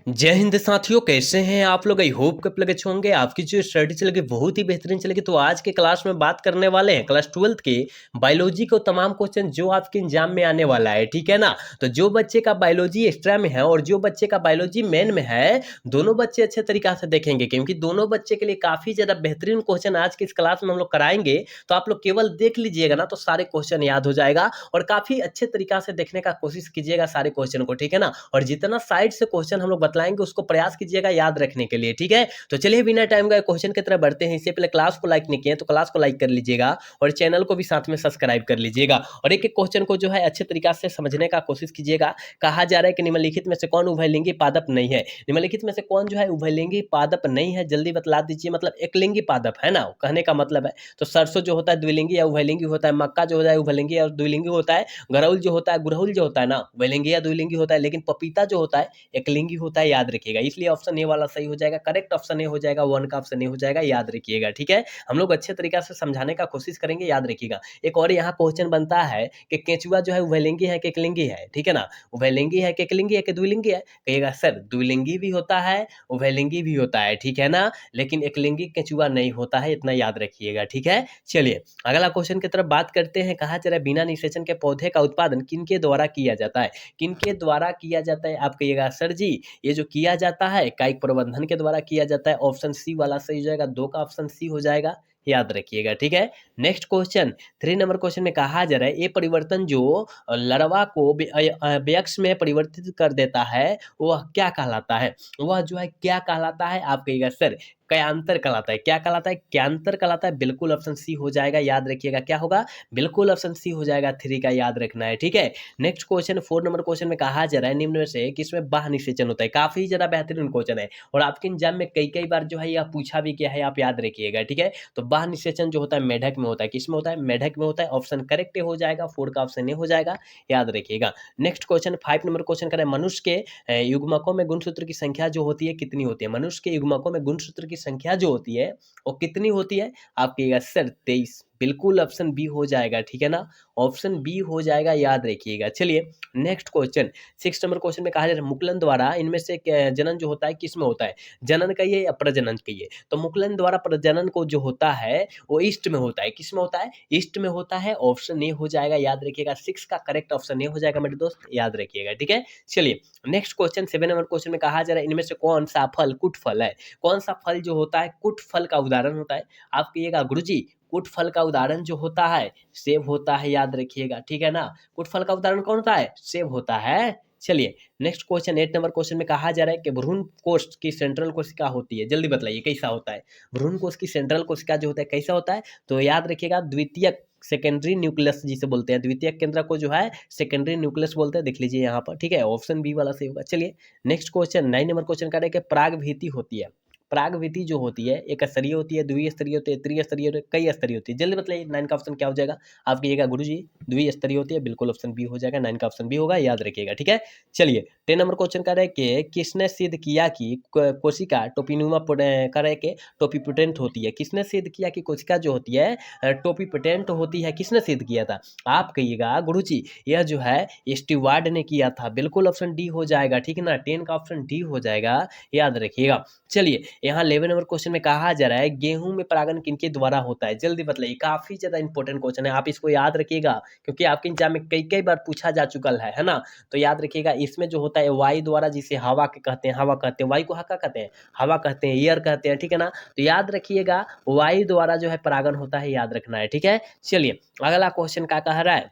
जय हिंद साथियों, कैसे हैं आप लोग। आई होप कि आप लोग अच्छे होंगे। आपकी जो स्टडी चलेगी बहुत ही बेहतरीन चलेगी। तो आज के क्लास में बात करने वाले हैं क्लास 12th के बायोलॉजी को तमाम क्वेश्चन जो आपके एग्जाम में आने वाला है, ठीक है ना। तो जो बच्चे का बायोलॉजी एक्स्ट्रा में है और जो बच्चे का बायोलॉजी मेन में है, दोनों बच्चे अच्छे तरीका से देखेंगे, क्योंकि दोनों बच्चे के लिए काफी ज्यादा बेहतरीन क्वेश्चन आज की इस क्लास में हम लोग कराएंगे। तो आप लोग केवल देख लीजिएगा ना, तो सारे क्वेश्चन याद हो जाएगा और काफी अच्छे तरीका से देखने का कोशिश कीजिएगा सारे क्वेश्चन को, ठीक है ना। और जितना साइड से क्वेश्चन हम लोग बतलाएंगे उसको प्रयास कीजिएगा याद रखने के लिए, ठीक है। तो चलिए बिना टाइम का क्वेश्चन की तरफ बढ़ते हैं। इससे पहले क्लास को लाइक नहीं किए तो क्लास को लाइक कर लीजिएगा और चैनल को भी साथ में सब्सक्राइब कर लीजिएगा और एक एक क्वेश्चन को जो है अच्छे तरीका से समझने का कोशिश कीजिएगा। कहा जा रहा है कि निम्नलिखित में से कौन उभयलिंगी पादप नहीं है। निम्नलिखित में से कौन जो है उभयलिंगी पादप नहीं है, जल्दी बतला दीजिए। मतलब एकलिंगी पादप है ना, कहने का मतलब है। तो सरसों जो होता है द्विलिंगी या उभयलिंगी होता है, मक्का जो होता है उभयलिंगी और द्विलिंगी होता है, गरउल जो होता है गुड़हल जो होता है ना उभयलिंगी या द्विलिंगी होता है, लेकिन पपीता जो होता है एकलिंगी होता है, याद रखिएगा। इसलिए ऑप्शन ए वाला सही हो जाएगा, करेक्ट ऑप्शन ए हो जाएगा, वन का ऑप्शन ए हो जाएगा, याद रखिएगा, ठीक है। हम लोग अच्छे तरीके से समझाने का कोशिश करेंगे, याद रखिएगा। एक और यहाँ क्वेश्चन बनता है कि केंचुआ जो है उभयलिंगी है कि एकलिंगी है, ठीक है ना। उभयलिंगी है कि एकलिंगी है कि द्विलिंगी है, कहिएगा सर द्विलिंगी भी होता है उभयलिंगी भी होता है, ठीक है ना, लेकिन एकलिंगी केंचुआ नहीं होता है, इतना याद रखिएगा, ठीक है। चलिए अगला क्वेश्चन की तरफ बात करते हैं। कहा जा रहा है बिना निषेचन के पौधे का उत्पादन किनके द्वारा किया जाता है। किनके द्वारा किया जाता है, आप कहिएगा सर जी ये जो किया जाता है कायिक प्रबंधन के द्वारा किया जाता है। ऑप्शन सी वाला सही हो जाएगा, दो का ऑप्शन सी हो जाएगा, याद रखिएगा, ठीक है। नेक्स्ट क्वेश्चन 3 नंबर क्वेश्चन में कहा जा रहा है ये परिवर्तन जो larva को वयस्क में परिवर्तित कर देता है वह क्या कहलाता है। वह जो है क्या कहलाता है, आप कहिएगा सर क्यांतर कहलाता है। क्या कहलाता है, क्यांतर कहलाता है, बिल्कुल ऑप्शन सी हो जाएगा, याद रखिएगा। क्या होगा, बिल्कुल ऑप्शन सी हो जाएगा, 3 का याद रखना है, ठीक है। नेक्स्ट क्वेश्चन 4 नंबर क्वेश्चन में कहा जा रहा है निम्न में से किसमें बाह्य निषेचन होता है। काफी ज्यादा बेहतरीन क्वेश्चन है और आपके एग्जाम में कई कई बार जो है यह पूछा भी गया है, आप याद रखिएगा, ठीक है। तो बाह्य निषेचन जो होता है मेढक में होता है, किसमें होता है, मेढक में होता है। ऑप्शन करेक्ट हो जाएगा, 4 का ऑप्शन ए हो जाएगा, याद रखिएगा। नेक्स्ट क्वेश्चन 5 नंबर क्वेश्चन करें मनुष्य के युग्मकों में गुणसूत्र की संख्या जो होती है कितनी होती है। मनुष्य के युग्मकों में गुणसूत्र की संख्या जो होती है वो कितनी होती है, आप कहिएगा सर 23, बिल्कुल ऑप्शन बी हो जाएगा, ठीक है ना, ऑप्शन बी हो जाएगा, याद रखिएगा। चलिए नेक्स्ट क्वेश्चन 6 नंबर क्वेश्चन में कहा जा रहा है मुकुलन द्वारा इनमें से जनन जो होता है किसमें होता है। जनन कहिए या प्रजनन कहिए, तो मुकुलन द्वारा प्रजनन को जो होता है वो ईस्ट में होता है, किसमें होता है, ईस्ट में होता है, ऑप्शन ए हो जाएगा, याद रखिएगा। 6 का करेक्ट ऑप्शन ए हो जाएगा मेरे दोस्त, याद रखिएगा, ठीक है। चलिए नेक्स्ट क्वेश्चन 7 नंबर क्वेश्चन में कहा जा रहा है इनमें से कौन सा फल कुट फल है। कौन सा फल जो होता है कुट फल का उदाहरण होता है, आप कहिएगा गुरुजी कुट फल का उदाहरण जो होता है सेब होता है, याद रखिएगा, ठीक है ना। कुट फल का उदाहरण कौन होता है, सेब होता है। चलिए नेक्स्ट क्वेश्चन 8 नंबर क्वेश्चन में कहा जा रहा है कि भ्रूण कोष की सेंट्रल कोशिका होती है, जल्दी बताइए कैसा होता है। भ्रूण कोष की सेंट्रल कोशिका जो होता है कैसा होता है, तो याद रखिएगा द्वितीयक सेकेंडरी न्यूक्लियस जिसे बोलते हैं, द्वितीय केंद्र को जो है सेकेंडरी न्यूक्लियस बोलते हैं, देख लीजिए यहाँ पर, ठीक है। ऑप्शन बी वाला सही होगा। चलिए नेक्स्ट क्वेश्चन 9 नंबर क्वेश्चन का है कि परागभीति होती है। परागभीति जो होती है एक स्तरीय होती है, द्विस्तरीय होती है, त्रिस्तरीय होती है, कई स्तरीय होती है, जल्दी बताइए 9 का ऑप्शन क्या हो जाएगा। आप कहिएगा गुरुजी द्विस्तरीय होती है, बिल्कुल ऑप्शन बी हो जाएगा, 9 का ऑप्शन बी होगा, याद रखिएगा, ठीक है। चलिए 10 नंबर क्वेश्चन कर रहे कि किसने सिद्ध किया कि कोशिका टोपिनुमा करे के टोपिपोटेंट होती है। किसने सिद्ध किया कि कोशिका जो होती है टोपिपोटेंट होती है, किसने सिद्ध किया था, आप कहिएगा गुरुजी यह जो है स्टीवार्ड ने किया था, बिल्कुल ऑप्शन डी हो जाएगा, ठीक है ना, 10 का ऑप्शन डी हो जाएगा, याद रखिएगा। चलिए यहाँ 11 नंबर क्वेश्चन में कहा जा रहा है गेहूं में परागण किनके द्वारा होता है, जल्दी बताइए। काफी ज्यादा इंपॉर्टेंट क्वेश्चन है, आप इसको याद रखिएगा क्योंकि आपके एग्जाम में कई कई बार पूछा जा चुका है ना। तो याद रखिएगा इसमें जो होता है वायु द्वारा, जिसे हवा के कहते हैं, हवा कहते हैं, वायु को हवा कहते हैं, हवा कहते हैं, एयर कहते हैं, ठीक है ना। तो याद रखिएगा वायु द्वारा जो है परागण होता है, याद रखना है, ठीक है। चलिए अगला क्वेश्चन क्या कह रहा है,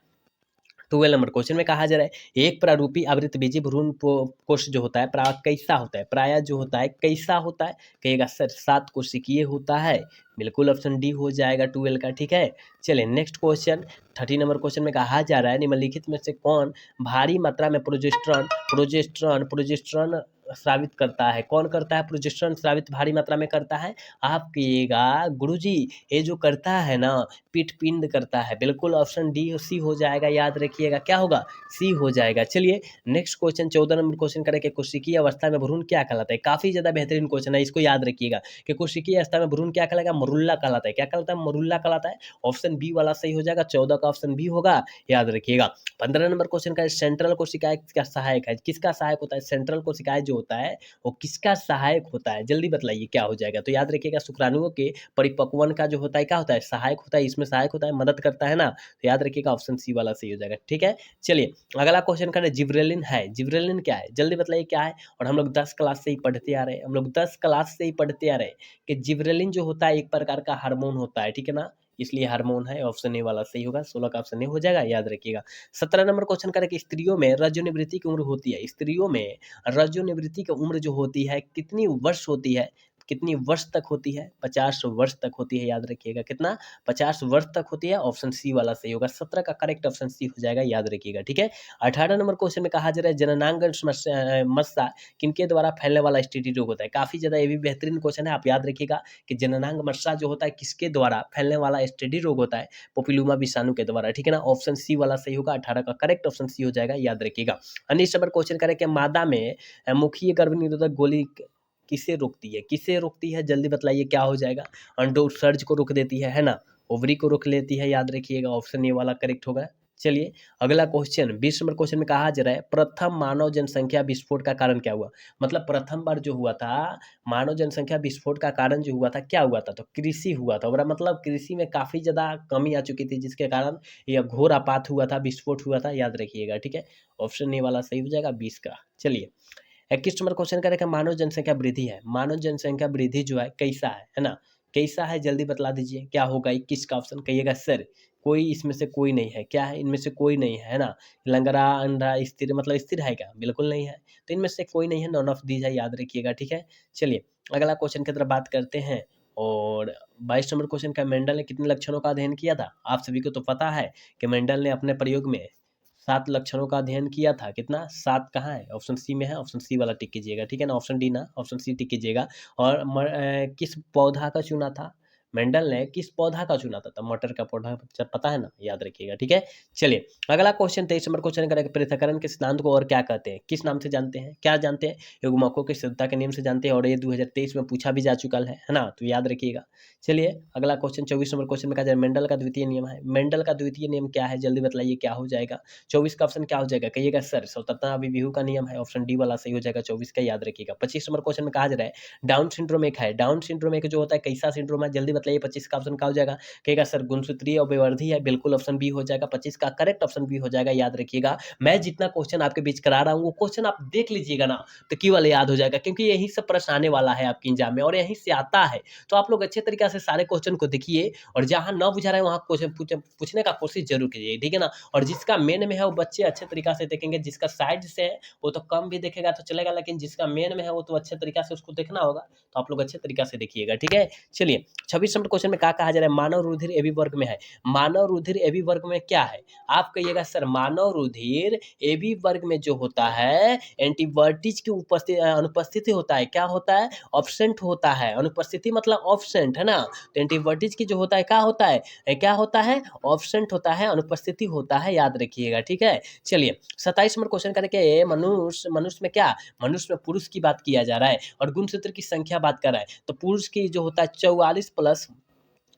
12 नंबर क्वेश्चन में कहा जा रहा है एक प्रारूपी आवृतबीजी भ्रूण कोष जो होता है प्राय कैसा होता है, प्राय जो होता है कैसा होता है, कहिएगा सर 7 कोशिकीय होता है, बिल्कुल ऑप्शन डी हो जाएगा 12 का, ठीक है। चलिए नेक्स्ट क्वेश्चन 30 नंबर क्वेश्चन में कहा जा रहा है निम्नलिखित में से कौन भारी मात्रा में प्रोजेस्टेरॉन प्रोजेस्टेरॉन प्रोजेस्टेरॉन स्रावित करता है। कौन करता है प्रोजेस्टेरॉन स्रावित भारी मात्रा में करता है, आप कहिएगा गुरुजी ये जो करता है ना पिंड करता है, बिल्कुल ऑप्शन डी सी हो जाएगा, याद रखिएगा, क्या होगा, सी हो जाएगा। चलिए नेक्स्ट क्वेश्चन 14 नंबर क्वेश्चन करें कि कोशिकीय अवस्था में भ्रूण क्या कहलाता है। काफी ज्यादा बेहतरीन क्वेश्चन है, इसको याद रखिएगा कि कोशिकीय अवस्था में भ्रूण क्या कहलाएगा, मरुल्ला कहलाता है। क्या कहलाता है, मरुल्ला कहलाता है, ऑप्शन बी वाला सही हो जाएगा, 14 का ऑप्शन बी होगा, याद रखिएगा। 15 नंबर क्वेश्चन का सेंट्रल कोशिकाएं क्या सहायक है, किसका सहायक होता है, सेंट्रल कोशिकाएं जो होता है वो किसका सहायक होता है, जल्दी बतलाइए क्या हो जाएगा। तो याद रखिएगा शुक्राणुओं के परिपक्वन का जो होता है क्या होता है, सहायक होता है। इसमें सहायक होता है, मदद करता है ना, तो याद रखिएगा ऑप्शन सी वाला सही हो जाएगा। ठीक है, चलिए अगला क्वेश्चन करें। जिब्रेलिन है, जिब्रेलिन क्या है, जल्दी बताइए क्या है। और हम लोग 10 क्लास से ही पढ़ते आ रहे हैं, हम लोग 10 क्लास से ही पढ़ते आ रहे हैं कि जिब्रेलिन जो होता है एक प्रकार का हार्मोन होता है, ठीक है ना, इसलिए हार्मोन है। ऑप्शन ए वाला सही होगा, 16 का ऑप्शन ए हो जाएगा, याद रखिएगा। 17 नंबर क्वेश्चन करें कि स्त्रियों में रजोनिवृत्ति की उम्र होती है, स्त्रियों में रजोनिवृत्ति की उम्र जो होती है कितनी वर्ष होती है, कितनी वर्ष तक होती है, 50 वर्ष तक होती है, याद रखिएगा कितना, 50 वर्ष तक होती है। ऑप्शन सी वाला सही होगा, 17 का करेक्ट ऑप्शन सी हो जाएगा, याद रखिएगा। ठीक है, 18 नंबर क्वेश्चन में कहा जा रहा है जननांग मस्सा किनके द्वारा फैलने वाला एसटीडी रोग होता है। काफी ज्यादा ये भी बेहतरीन क्वेश्चन है, आप याद रखिएगा कि जननांग मस्सा जो होता है किसके द्वारा फैलने वाला एसटीडी रोग होता है, पोपिलुमा विषाणु के द्वारा, ठीक है ना। ऑप्शन सी वाला सही होगा, 18 का करेक्ट ऑप्शन सी हो जाएगा, याद रखिएगा। नेक्स्ट नंबर क्वेश्चन करें कि मादा में मुखीय गर्भ निरोधक गोली किसे रोकती है, किसे रोकती है, जल्दी बतलाइए क्या हो जाएगा। अंडोत्सर्ज को रोक देती है ना, ओवरी को रोक लेती है, याद रखिएगा। ऑप्शन ए वाला करेक्ट होगा। चलिए अगला क्वेश्चन, 20 नंबर क्वेश्चन में कहा जा रहा है प्रथम मानव जनसंख्या विस्फोट का कारण क्या हुआ। मतलब प्रथम बार जो हुआ था मानव जनसंख्या विस्फोट का कारण जो हुआ था क्या हुआ था, तो कृषि हुआ था। और मतलब कृषि में काफी ज्यादा कमी आ चुकी थी जिसके कारण यह घोर आपात हुआ था, विस्फोट हुआ था, याद रखिएगा। ठीक है, ऑप्शन ए वाला सही हो जाएगा 20 का। चलिए 21 नंबर क्वेश्चन करें कि मानव जनसंख्या वृद्धि है, मानव जनसंख्या वृद्धि जो है कैसा है ना, कैसा है, जल्दी बतला दीजिए क्या होगा। 21 का ऑप्शन कहिएगा सर कोई इसमें से कोई नहीं है, क्या है इनमें से कोई नहीं है ना, लंगड़ा अंधा स्थिर, मतलब स्थिर है क्या, बिल्कुल नहीं है, तो इनमें से कोई नहीं है, नॉन ऑफ दीज है, याद रखिएगा। ठीक है, चलिए अगला क्वेश्चन की तरफ बात करते हैं। और 22 नंबर क्वेश्चन का, मेंडल ने कितने लक्षणों का अध्ययन किया था। आप सभी को तो पता है कि मेंडल ने अपने प्रयोग में 7 लक्षणों का अध्ययन किया था, कितना, 7 कहाँ है, ऑप्शन सी में है, ऑप्शन सी वाला टिक कीजिएगा, ठीक है ना, ऑप्शन डी ना, ऑप्शन सी टिक कीजिएगा। और किस पौधा का चुना था, मेंडल ने किस पौधा का चुना था, तो मटर का पौधा, पता है ना, याद रखिएगा। ठीक है, चलिए अगला क्वेश्चन 23 नंबर क्वेश्चन करेंगे, पृथक्करण के सिद्धांत को और क्या कहते हैं, किस नाम से जानते हैं, क्या जानते हैं, युग्मकों की शुद्धता के नियम से जानते हैं, और ये 2023 में पूछा भी जा चुका है ना, तो याद रखिएगा। चलिए अगला क्वेश्चन 24 नंबर क्वेश्चन में कहा जाए मेंडल का द्वितीय नियम है, मेंडल का द्वितीय नियम क्या है, जल्दी बताइए क्या हो जाएगा। 24 का ऑप्शन क्या हो जाएगा, कहिएगा सर स्वतंत्रता अभिव्यक्ति का नियम है, ऑप्शन डी वाला सही हो जाएगा 24 का, याद रखिएगा। 25 नंबर क्वेश्चन में कहा जा रहा है डाउन सिंड्रोम एक है, डाउन सिंड्रोम एक जो होता है कैसा सिंड्रोम है, जल्दी बताइए। 25 का ऑप्शन क्या हो जाएगा, कहेगा सर गुणसूत्रीय अभिवर्धी है, बिल्कुल ऑप्शन बी हो जाएगा, 25 का करेक्ट ऑप्शन बी हो जाएगा, याद रखिएगा। मैं जितना क्वेश्चन आपके बीच करा रहा हूँ वो क्वेश्चन आप देख लीजिएगा ना, तो की वाला याद हो जाएगा, क्योंकि यही सब प्रश्न आने वाला है आपके एग्जाम में और यहीं से आता है। तो आप लोग अच्छे तरीके से सारे क्वेश्चन को देखिए और जहां ना बुझा रहा है वहां क्वेश्चन पूछने का कोशिश जरूर कीजिए, ठीक है ना। और जिसका मेन में है वो बच्चे अच्छे तरीके से देखेंगे, जिसका साइड से है वो तो कम भी देखेगा तो चलेगा, लेकिन जिसका मेन में है वो तो अच्छे तरीके से उसको देखना होगा, तो आप लोग अच्छे तरीके से देखिएगा, ठीक है। चलिए 26 नंबर क्वेश्चन में क्या कहा जा रहा है, मानव रुधिर एबी वर्ग में है, मानव रुधिर एबी वर्ग में क्या है, आप कहिएगा सर मानव रुधिर एबी वर्ग में जो होता है एंटीबॉडीज की अनुपस्थिति होता है, क्या होता है, ऑब्सेंट होता है, अनुपस्थिति मतलब ऑब्सेंट है ना, तो एंटीबॉडीज की जो होता है क्या होता है, क्या होता है, ऑब्सेंट होता है, अनुपस्थिति होता है, याद रखिएगा, ठीक है। चलिए 27 नंबर क्वेश्चन करके मनुष्य में क्या, मनुष्य में पुरुष की बात किया जा रहा है और गुणसूत्र की संख्या बात कर रहा है, तो पुरुष की जो होता है 44 प्लस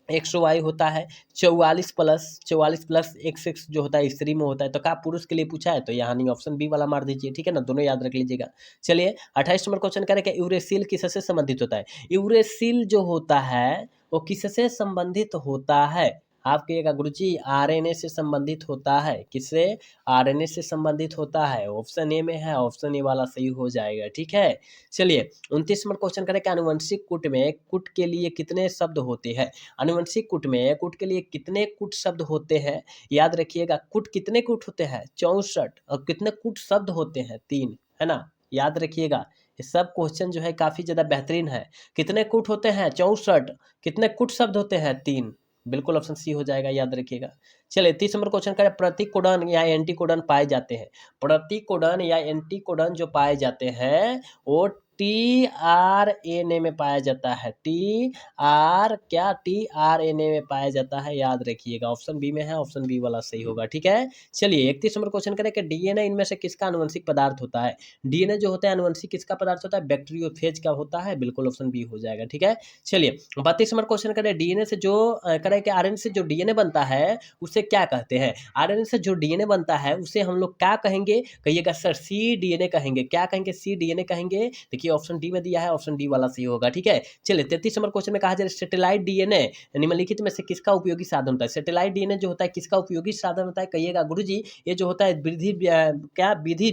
XY होता है, 44 प्लस XX जो होता है स्त्री में होता है, तो क्या पुरुष के लिए पूछा है, तो यहाँ नहीं, ऑप्शन बी वाला मार दीजिए, ठीक है ना, दोनों याद रख लीजिएगा। चलिए 28 नंबर क्वेश्चन करें कि यूरेसिल किससे संबंधित होता है, यूरेसिल जो होता है वो किससे संबंधित होता है, आप कहिएगा गुरुजी RNA से संबंधित होता है, किससे, RNA से संबंधित होता है, ऑप्शन ए में है, ऑप्शन ए वाला सही हो जाएगा, ठीक है। चलिए 29 नंबर क्वेश्चन करें कि आनुवंशिक कूट में कूट के लिए कितने शब्द होते हैं, आनुवंशिक कूट में कूट के लिए कितने कूट शब्द होते हैं, याद रखिएगा, कूट कितने कूट होते हैं 64, और कितने कूट शब्द होते हैं 3, है ना, याद रखिएगा। ये सब क्वेश्चन जो है काफी ज्यादा बेहतरीन है, कितने कूट होते हैं 64, कितने कूट शब्द होते हैं 3, बिल्कुल ऑप्शन सी हो जाएगा, याद रखिएगा। चलिए 30 नंबर क्वेश्चन करें, प्रतिकोडन या एंटीकोडन पाए जाते हैं, प्रतिकोडन या एंटीकोडन जो पाए जाते हैं वो tRNA में पाया जाता है। tRNA में पाया जाता है, याद रखिएगा। ऑप्शन बी में है, ऑप्शन बी वाला सही होगा। ठीक है, चलिए 31 नंबर क्वेश्चन करें कि डीएनए इनमें से किसका आनुवंशिक पदार्थ होता है। डीएनए जो होता है आनुवंशिक किसका पदार्थ होता है, बैक्टीरियोफेज का होता है। बिल्कुल ऑप्शन बी हो जाएगा। ठीक है, चलिए 32 नंबर क्वेश्चन करें, डीएनए से जो करें कि आरएनए से जो डीएनए बनता है उसे क्या कहते हैं। आरएनए से जो डीएनए बनता है उसे हम लोग क्या कहेंगे, कहिएगा सर सी डीएनए कहेंगे। क्या कहेंगे, सी डीएनए कहेंगे। देखिए ऑप्शन डी में दिया है, ऑप्शन डी वाला सही होगा। ठीक है, चलिए 33 नंबर क्वेश्चन में कहा जाए सैटेलाइट डीएनए निम्नलिखित में से किसका उपयोगी साधन होता है। सैटेलाइट डीएनए जो होता है किसका उपयोगी साधन होता है, कहिएगा गुरुजी ये जो होता है विधि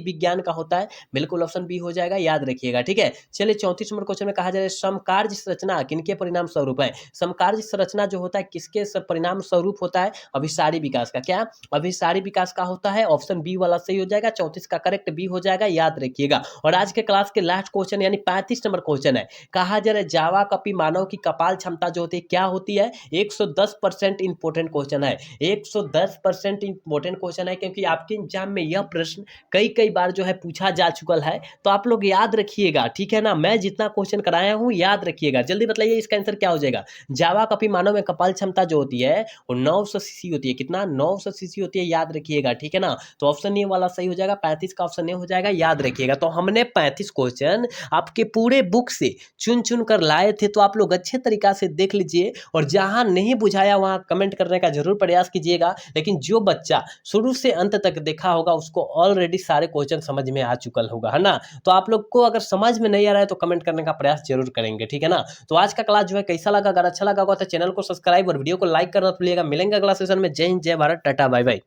विज्ञान का होता है। बिल्कुल ऑप्शन बी हो जाएगा, याद रखिएगा। ठीक है, चलिए 34 नंबर क्वेश्चन में कहा जाए समकार्य संरचना किनके परिणाम स्वरूप है। समकार्य संरचना जो होता है किसके परिणाम स्वरूप होता है, अभिसारी विकास का। क्या, अभिसारी विकास का होता है। ऑप्शन बी वाला सही हो जाएगा, 34 का करेक्ट बी हो जाएगा, याद रखिएगा। और आज के क्लास के लास्ट क्वेश्चन यानी 35 नंबर क्वेश्चन है, कहा जा रहा है जावा कपी मानव की कपाल क्षमता जो होती है क्या होती है। 110% इंपोर्टेंट क्वेश्चन है, 110% इंपोर्टेंट क्वेश्चन है, क्योंकि आपके एग्जाम में यह प्रश्न कई कई बार जो है पूछा जा चुका है। तो आप लोग याद रखिएगा, ठीक है ना। मैं जितना क्वेश्चन कराया हूं याद रखिएगा। जल्दी बताइए इसका आंसर क्या हो जाएगा। जावा कपी मानव में कपाल क्षमता जो होती है वो 900 सीसी होती है। कितना, 900 सीसी होती है, याद रखिएगा। ठीक है ना, तो ऑप्शन ए वाला सही हो जाएगा, 35 का ऑप्शन ए हो जाएगा, याद रखिएगा। तो हमने 35 क्वेश्चन आपके पूरे बुक से चुन चुन कर लाए थे, तो आप लोग अच्छे तरीका से देख लीजिए। और जहां नहीं बुझाया वहां कमेंट करने का जरूर प्रयास कीजिएगा। लेकिन जो बच्चा शुरू से अंत तक देखा होगा उसको ऑलरेडी सारे क्वेश्चन समझ में आ चुका होगा, है ना। तो आप लोग को अगर समझ में नहीं आ रहा है तो कमेंट करने का प्रयास जरूर करेंगे, ठीक है ना। तो आज का क्लास जो है कैसा लगा, अगर अच्छा लगा होगा तो चैनल को सब्सक्राइब और वीडियो को लाइक करना भूलिएगा। मिलेंगे अगला सेशन में। जय हिंद, जय भारत, टाटा, बाय बाय।